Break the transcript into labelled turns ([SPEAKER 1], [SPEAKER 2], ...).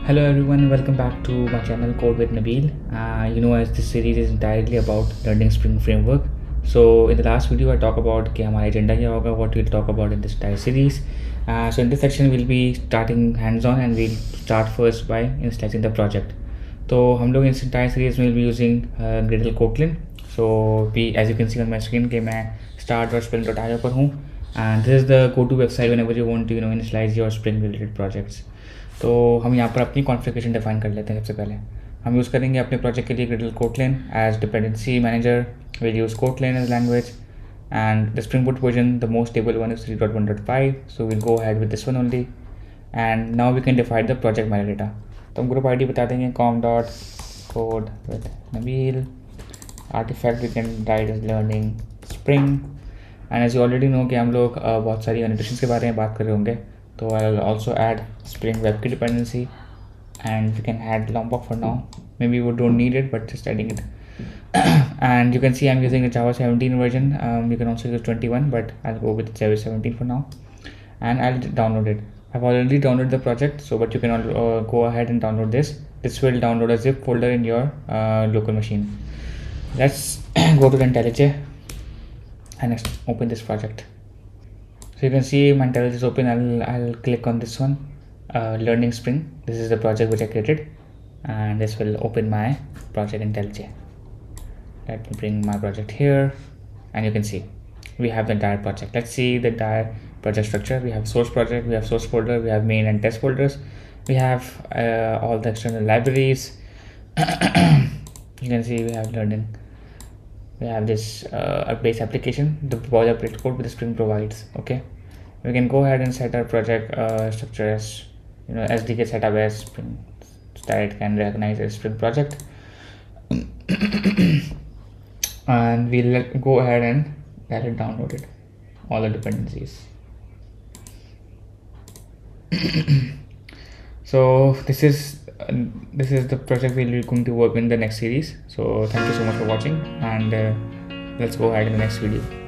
[SPEAKER 1] Hello everyone, welcome back to my channel Code with Nabeel. As this series is entirely about learning Spring Framework. So in the last video I talked about कि हमारा agenda क्या होगा, what we'll talk about in this entire series. So in this section we'll be starting hands-on and we'll start first by initializing the project. तो हम लोग इस entire series में will be using Gradle Kotlin. So as you can see on my screen कि मैं start.spring.io पर हूँ, and this is the go-to website whenever you want to initialize your Spring related projects. तो हम यहाँ पर अपनी कॉन्फ़िगरेशन डिफाइन कर लेते हैं। सबसे पहले हम यूज़ करेंगे अपने प्रोजेक्ट के लिए Gradle Kotlin as dependency manager. Will use Kotlin as language and the Spring Boot version the most stable one is 3.1.5, so will go ahead with this one only. And now we can define the project metadata. तो हम group ID बता देंगे com.code with Nabeel। Artifact we can write as learning spring. And as you already know कि हम लोग बहुत सारी एनिटेशंस के बारे में बात कर रहे होंगे, so I'll also add Spring Web Key dependency, and we can add Lombok for now. Maybe we don't need it, but just adding it. And you can see I'm using a Java 17 version. You can also use 21, but I'll go with Java 17 for now. And I'll download it. I've already downloaded the project, so but you can go ahead and download this. This will download a zip folder in your local machine. Let's go to the IntelliJ and next open this project. So you can see my IntelliJ is open. I'll click on this one, learning Spring. This is the project which I created, and this will open my project IntelliJ. Let me bring my project here, and you can see we have the entire project. Let's see the entire project structure. We have source project, we have source folder, we have main and test folders, we have all the external libraries. You can see we have learning. We have this base application, the boilerplate code with the Spring provides. Okay, we can go ahead and set our project structure as SDK setup as Spring, so that it can recognize a Spring project. And we'll go ahead and get it downloaded, all the dependencies. So this is the project we're going to work in the next series. So thank you so much for watching, and let's go ahead in the next video.